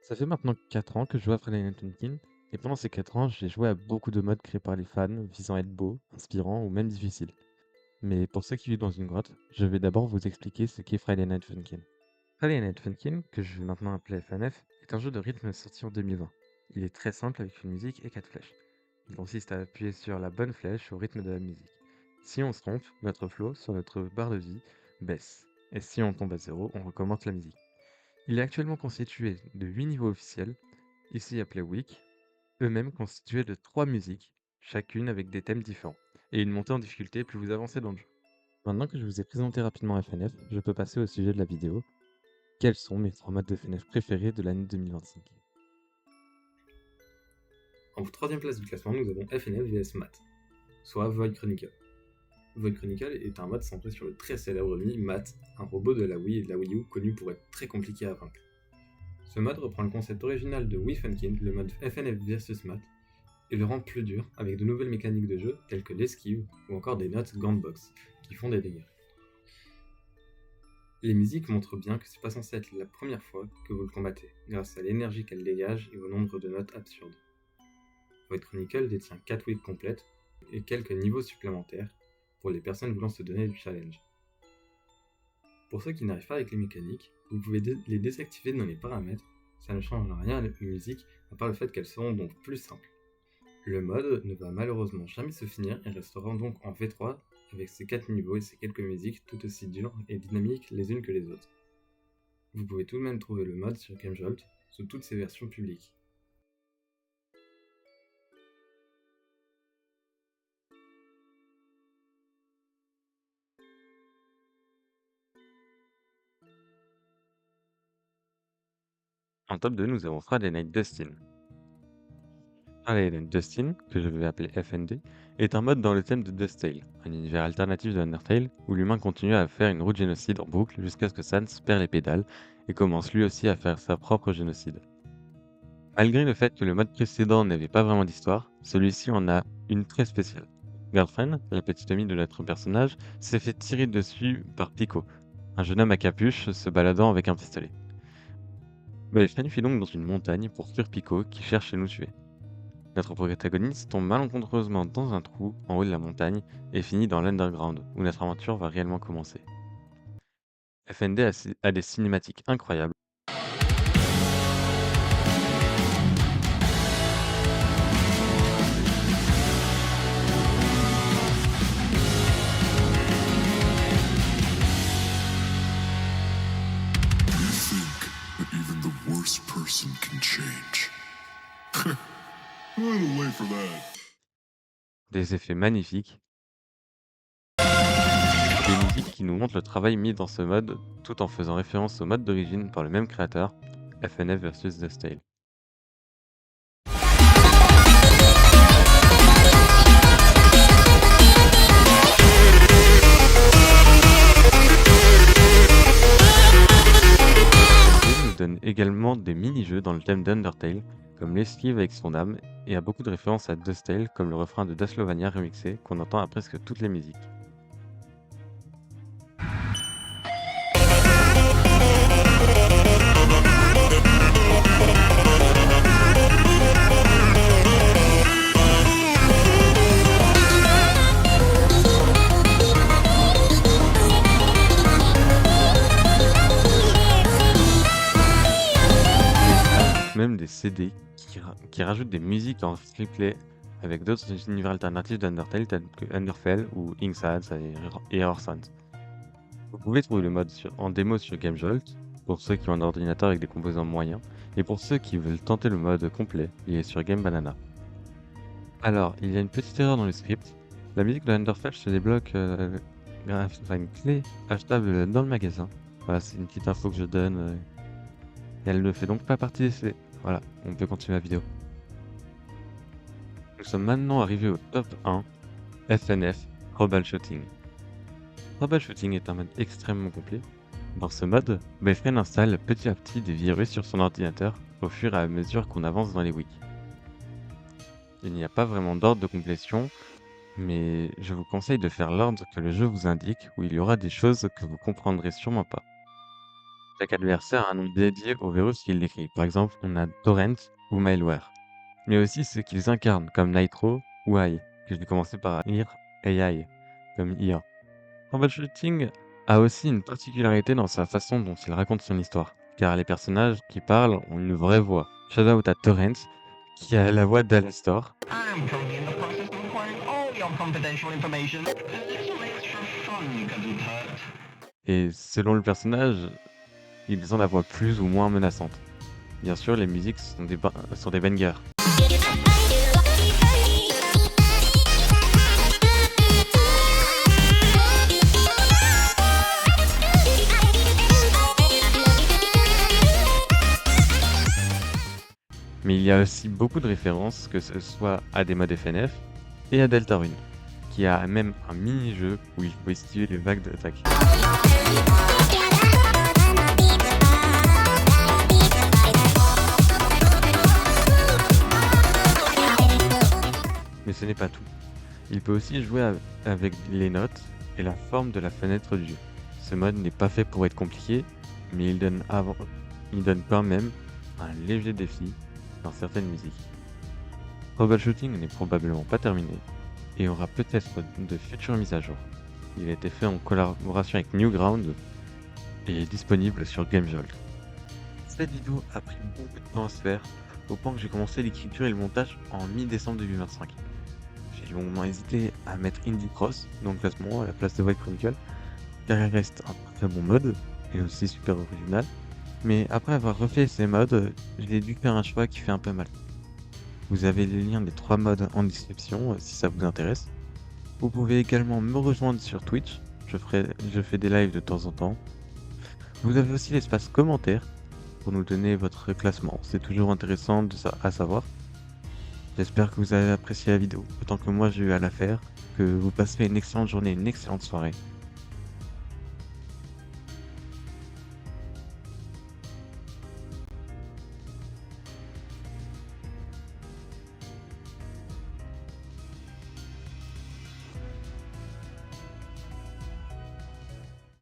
Ça fait maintenant 4 ans que je joue à Friday Night Funkin', et pendant ces 4 ans, j'ai joué à beaucoup de modes créés par les fans, visant à être beaux, inspirants ou même difficiles. Mais pour ceux qui vivent dans une grotte, je vais d'abord vous expliquer ce qu'est Friday Night Funkin'. Friday Night Funkin', que je vais maintenant appeler FNF, est un jeu de rythme sorti en 2020. Il est très simple avec une musique et 4 flèches. Il consiste à appuyer sur la bonne flèche au rythme de la musique. Si on se trompe, notre flow sur notre barre de vie baisse. Et si on tombe à zéro, on recommence la musique. Il est actuellement constitué de 8 niveaux officiels, ici appelés Week, eux-mêmes constitués de 3 musiques, chacune avec des thèmes différents, et une montée en difficulté plus vous avancez dans le jeu. Maintenant que je vous ai présenté rapidement FNF, je peux passer au sujet de la vidéo. Quels sont mes 3 modes de FNF préférés de l'année 2025? En troisième place du classement, nous avons FNF vs Math, soit Void Chronicle. Void Chronicle est un mode centré sur le très célèbre Mi Math, un robot de la Wii et de la Wii U connu pour être très compliqué à vaincre. Ce mode reprend le concept original de Wii Funkin', le mode FNF vs Math, et le rend plus dur avec de nouvelles mécaniques de jeu telles que l'esquive ou encore des notes Gantbox qui font des dégâts. Les musiques montrent bien que c'est pas censé être la première fois que vous le combattez, grâce à l'énergie qu'elle dégage et au nombre de notes absurdes. Void Chronicle détient 4 weeks complètes et quelques niveaux supplémentaires pour les personnes voulant se donner du challenge. Pour ceux qui n'arrivent pas avec les mécaniques, vous pouvez les désactiver dans les paramètres, ça ne change rien à la musique à part le fait qu'elles seront donc plus simples. Le mode ne va malheureusement jamais se finir et restera donc en V3 avec ses 4 niveaux et ses quelques musiques tout aussi dures et dynamiques les unes que les autres. Vous pouvez tout de même trouver le mode sur GameJolt sous toutes ses versions publiques. En top 2, nous avons Friday Night Dustin. Friday Night Dustin, que je vais appeler FND, est un mode dans le thème de Dust Tale, un univers alternatif de Undertale où l'humain continue à faire une route génocide en boucle jusqu'à ce que Sans perd les pédales et commence lui aussi à faire sa propre génocide. Malgré le fait que le mode précédent n'avait pas vraiment d'histoire, celui-ci en a une très spéciale. Girlfriend, la petite amie de notre personnage, s'est fait tirer dessus par Pico, un jeune homme à capuche se baladant avec un pistolet. Girlfriend fuit donc dans une montagne pour fuir Pico qui cherche à nous tuer. Notre protagoniste tombe malencontreusement dans un trou en haut de la montagne et finit dans l'underground, où notre aventure va réellement commencer. FND a des cinématiques incroyables. You think that even the worst person can change. A little late for that. Des effets magnifiques, des musiques qui nous montrent le travail mis dans ce mode tout en faisant référence au mode d'origine par le même créateur, FNF vs Dust Tale. Il nous donne également des mini-jeux dans le thème d'Undertale, comme l'esquive avec son âme, et a beaucoup de références à Dust Tale comme le refrain de Daslovania remixé qu'on entend à presque toutes les musiques. Même des CD qui rajoutent des musiques en replay avec d'autres univers alternatifs d'Undertale tels que Underfell ou Inksads et Error Sans. Vous pouvez trouver le mode en démo sur GameJolt pour ceux qui ont un ordinateur avec des composants moyens, et pour ceux qui veulent tenter le mode complet, il est sur Game Banana. Alors, il y a une petite erreur dans le script. La musique de Underfell se débloque grâce à une clé achetable dans le magasin. Voilà, c'est une petite info que je donne. Et elle ne fait donc pas partie des CD. Voilà, on peut continuer la vidéo. Nous sommes maintenant arrivés au top 1, FNF, Troubleshooting. Troubleshooting est un mode extrêmement complet. Dans ce mode, Boyfriend installe petit à petit des virus sur son ordinateur au fur et à mesure qu'on avance dans les wikis. Il n'y a pas vraiment d'ordre de complétion, mais je vous conseille de faire l'ordre que le jeu vous indique où il y aura des choses que vous comprendrez sûrement pas. Chaque adversaire a un nom dédié au virus qu'il décrit. Par exemple, on a Torrent ou Malware. Mais aussi ceux qu'ils incarnent, comme Nitro ou AI, que je vais commencer par lire AI, comme IA. Troubleshooting a aussi une particularité dans sa façon dont il raconte son histoire, car les personnages qui parlent ont une vraie voix. Shoutout à Torrent, qui a la voix d'Alastor. I'm currently in the process of acquiring all your confidential information. A little extra fun couldn't hurt. Et selon le personnage, ils ont la voix plus ou moins menaçante. Bien sûr, les musiques sont des bangers. Mais il y a aussi beaucoup de références, que ce soit à des modes FNF et à Deltarune, qui a même un mini-jeu où il faut esquiver les vagues d'attaque. Mais ce n'est pas tout. Il peut aussi jouer avec les notes et la forme de la fenêtre du jeu. Ce mode n'est pas fait pour être compliqué, mais il donne quand même un léger défi dans certaines musiques. Troubleshooting n'est probablement pas terminé et aura peut-être de futures mises à jour. Il a été fait en collaboration avec Newground et est disponible sur GameJolt. Cette vidéo a pris beaucoup de temps à se faire, au point que j'ai commencé l'écriture et le montage en mi-décembre 2025. J'ai longuement hésité à mettre Indie Cross dans le classement à la place de Void Chronicle, car il reste un très bon mode et aussi super original. Mais après avoir refait ces modes, j'ai dû faire un choix qui fait un peu mal. Vous avez les liens des 3 modes en description si ça vous intéresse. Vous pouvez également me rejoindre sur Twitch, je fais des lives de temps en temps. Vous avez aussi l'espace commentaires pour nous donner votre classement, c'est toujours intéressant à savoir. J'espère que vous avez apprécié la vidéo autant que moi j'ai eu à la faire, que vous passerez une excellente journée, une excellente soirée.